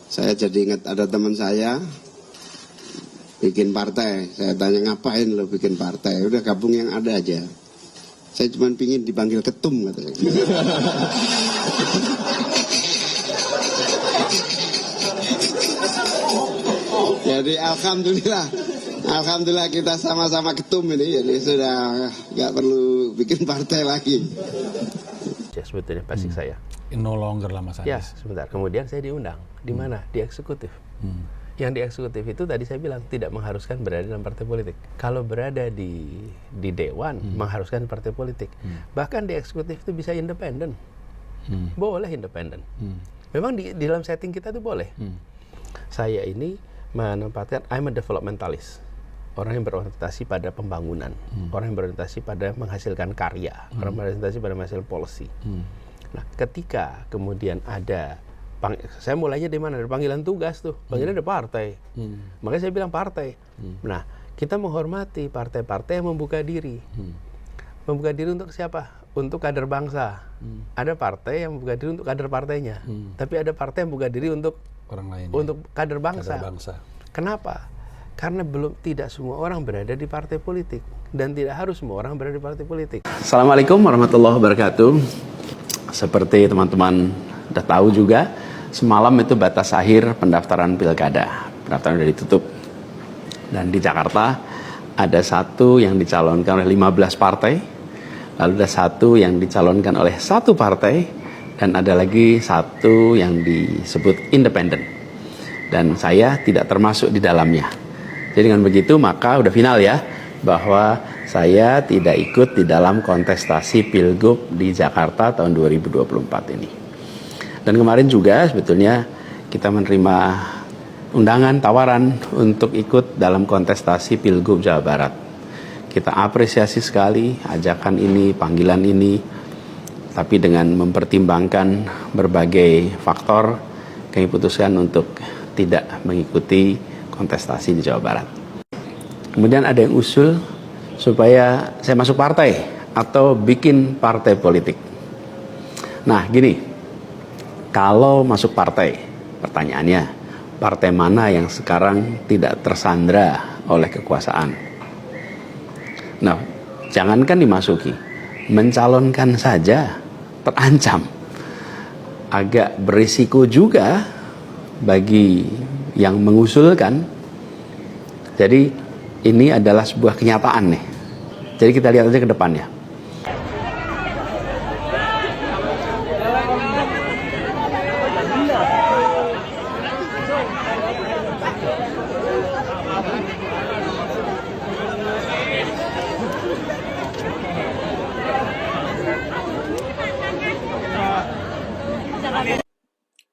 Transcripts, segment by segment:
Saya jadi ingat ada teman saya bikin partai. Saya tanya, ngapain lo bikin partai? Udah gabung yang ada aja. Saya cuma pingin dipanggil ketum katanya. Jadi alhamdulillah kita sama-sama ketum ini. Jadi sudah nggak perlu bikin partai lagi. Ya, sebetulnya basic saya. No longer lah Mas Anies. Ya, sebentar. Kemudian saya diundang. Di mana? Di eksekutif. Yang di eksekutif itu tadi saya bilang tidak mengharuskan berada dalam partai politik. Kalau berada di dewan mengharuskan partai politik. Bahkan di eksekutif itu bisa independen. Boleh independen. Memang di dalam setting kita itu boleh. Saya ini menempatkan I'm a developmentalist. Orang yang berorientasi pada pembangunan, orang yang berorientasi pada menghasilkan karya, orang yang berorientasi pada menghasilkan policy. Nah, ketika kemudian ada, saya mulainya di mana? Ada panggilan tugas tuh, panggilan ada partai. Makanya saya bilang partai. Nah, kita menghormati partai-partai yang membuka diri. Membuka diri untuk siapa? Untuk kader bangsa. Ada partai yang membuka diri untuk kader partainya. Tapi ada partai yang membuka diri untuk Orang lain. Untuk kader bangsa. Kader bangsa. Kenapa? Karena tidak semua orang berada di partai politik. Dan tidak harus semua orang berada di partai politik. Assalamualaikum warahmatullahi wabarakatuh. Seperti teman-teman udah tahu juga, semalam itu batas akhir pendaftaran pilkada. Pendaftaran sudah ditutup. Dan di Jakarta ada satu yang dicalonkan oleh 15 partai. Lalu ada satu yang dicalonkan oleh satu partai. Dan ada lagi satu yang disebut independen. Dan saya tidak termasuk di dalamnya. Jadi dengan begitu maka udah final ya, bahwa saya tidak ikut di dalam kontestasi Pilgub di Jakarta tahun 2024 ini. Dan kemarin juga sebetulnya kita menerima undangan, tawaran untuk ikut dalam kontestasi Pilgub Jawa Barat. Kita apresiasi sekali ajakan ini, panggilan ini, tapi dengan mempertimbangkan berbagai faktor, kami putuskan untuk tidak mengikuti kontestasi di Jawa Barat. Kemudian ada yang usul supaya saya masuk partai atau bikin partai politik. Nah gini, kalau masuk partai, pertanyaannya, partai mana yang sekarang tidak tersandra oleh kekuasaan? Nah, jangankan dimasuki, mencalonkan saja terancam. Agak berisiko juga bagi yang mengusulkan. Jadi ini adalah sebuah kenyataan nih. Jadi kita lihat aja ke depannya.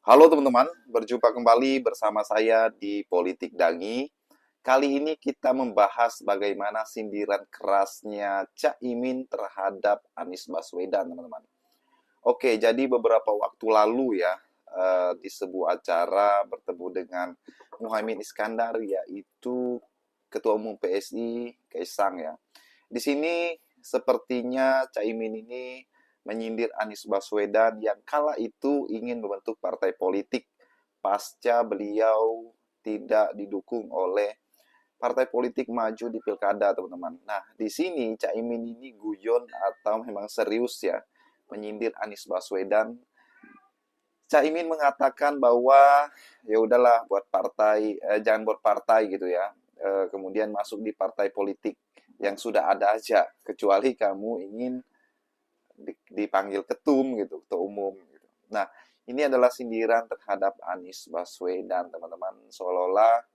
Halo teman-teman, berjumpa kembali bersama saya di Politik Dangi. Kali ini kita membahas bagaimana sindiran kerasnya Caimin terhadap Anies Baswedan, teman-teman. Oke, jadi beberapa waktu lalu ya, di sebuah acara bertemu dengan Muhaimin Iskandar, yaitu Ketua Umum PSI, Kaisang ya. Di sini sepertinya Caimin ini menyindir Anies Baswedan yang kala itu ingin membentuk partai politik pasca beliau tidak didukung oleh partai politik maju di pilkada, teman-teman. Nah, di sini Caimin ini guyon atau memang serius ya menyindir Anies Baswedan. Caimin mengatakan bahwa ya udahlah buat partai, jangan buat partai gitu ya. Kemudian masuk di partai politik yang sudah ada aja, kecuali kamu ingin dipanggil ketum gitu, ketua umum gitu. Nah, ini adalah sindiran terhadap Anies Baswedan, teman-teman. Seolah-olah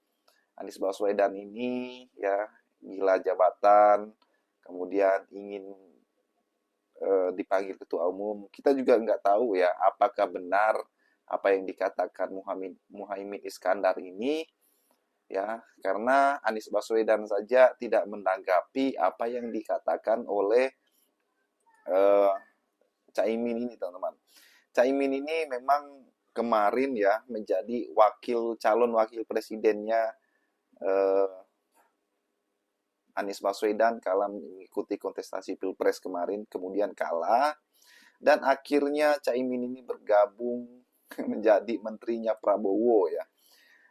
Anies Baswedan ini ya gila jabatan, kemudian ingin dipanggil ketua umum. Kita juga nggak tahu ya apakah benar apa yang dikatakan Muhaimin Iskandar ini ya, karena Anies Baswedan saja tidak menanggapi apa yang dikatakan oleh Caimin ini, teman-teman. Caimin ini memang kemarin ya menjadi calon wakil presidennya Anies Baswedan kala mengikuti kontestasi Pilpres kemarin, kemudian kalah, dan akhirnya Caimin ini bergabung menjadi menterinya Prabowo ya.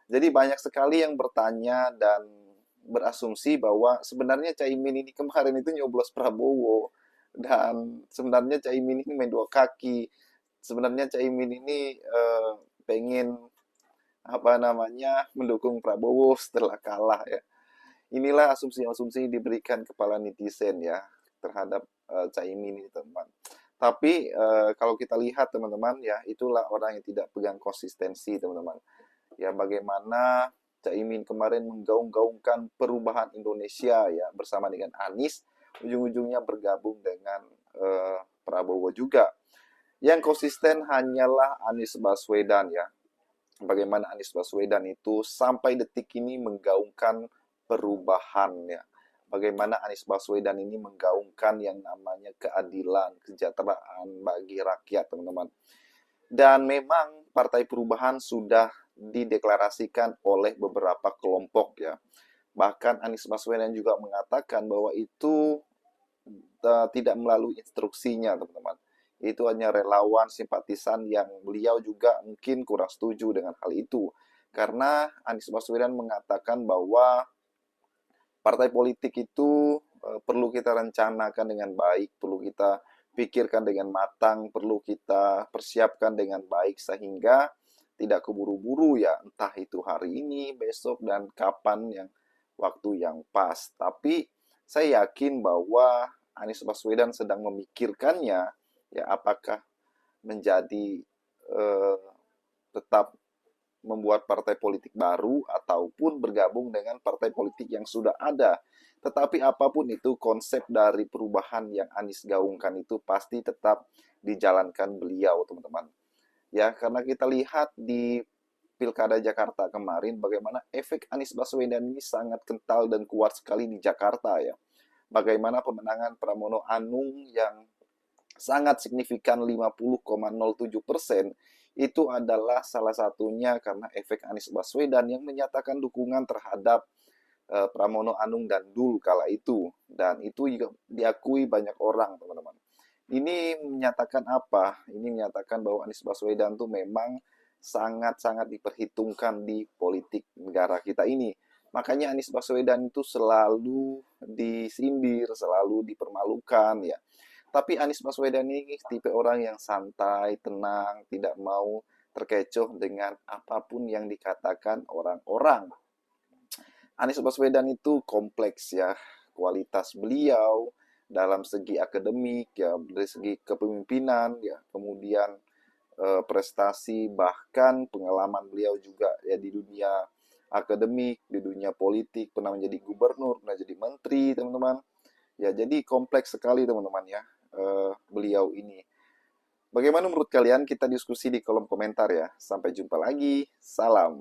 Jadi banyak sekali yang bertanya dan berasumsi bahwa sebenarnya Caimin ini kemarin itu nyoblos Prabowo, dan sebenarnya Caimin ini main dua kaki. Sebenarnya Caimin ini pengen apa namanya mendukung Prabowo setelah kalah ya. Inilah asumsi-asumsi diberikan kepala netizen ya terhadap Caimin ini teman. Tapi kalau kita lihat teman-teman ya, itulah orang yang tidak pegang konsistensi teman-teman. Ya bagaimana Caimin kemarin menggaung-gaungkan perubahan Indonesia ya bersama dengan Anies, ujung-ujungnya bergabung dengan Prabowo juga. Yang konsisten hanyalah Anies Baswedan ya. Bagaimana Anies Baswedan itu sampai detik ini menggaungkan perubahan ya. Bagaimana Anies Baswedan ini menggaungkan yang namanya keadilan, kesejahteraan bagi rakyat, teman-teman. Dan memang Partai Perubahan sudah dideklarasikan oleh beberapa kelompok ya. Bahkan Anies Baswedan juga mengatakan bahwa itu tidak melalui instruksinya, teman-teman. Itu hanya relawan simpatisan yang beliau juga mungkin kurang setuju dengan hal itu. Karena Anies Baswedan mengatakan bahwa partai politik itu perlu kita rencanakan dengan baik, perlu kita pikirkan dengan matang, perlu kita persiapkan dengan baik sehingga tidak keburu-buru ya, entah itu hari ini, besok, dan kapan yang waktu yang pas. Tapi saya yakin bahwa Anies Baswedan sedang memikirkannya, ya apakah menjadi tetap membuat partai politik baru ataupun bergabung dengan partai politik yang sudah ada. Tetapi apapun itu konsep dari perubahan yang Anies gaungkan itu pasti tetap dijalankan beliau, teman-teman. Ya, karena kita lihat di Pilkada Jakarta kemarin bagaimana efek Anies Baswedan ini sangat kental dan kuat sekali di Jakarta ya. Bagaimana pemenangan Pramono Anung yang sangat signifikan 50,07% itu adalah salah satunya karena efek Anies Baswedan yang menyatakan dukungan terhadap Pramono Anung dan Dul kala itu, dan itu juga diakui banyak orang, teman-teman. Ini menyatakan apa? Ini menyatakan bahwa Anies Baswedan tuh memang sangat-sangat diperhitungkan di politik negara kita ini. Makanya Anies Baswedan itu selalu disindir, selalu dipermalukan ya. Tapi Anies Baswedan ini tipe orang yang santai, tenang, tidak mau terkecoh dengan apapun yang dikatakan orang-orang. Anies Baswedan itu kompleks ya, kualitas beliau dalam segi akademik ya, dari segi kepemimpinan ya, kemudian prestasi, bahkan pengalaman beliau juga ya di dunia akademik, di dunia politik, pernah menjadi gubernur, pernah jadi menteri, teman-teman. Ya, jadi kompleks sekali teman-teman ya beliau ini. Bagaimana menurut kalian? Kita diskusi di kolom komentar ya. Sampai jumpa lagi. Salam.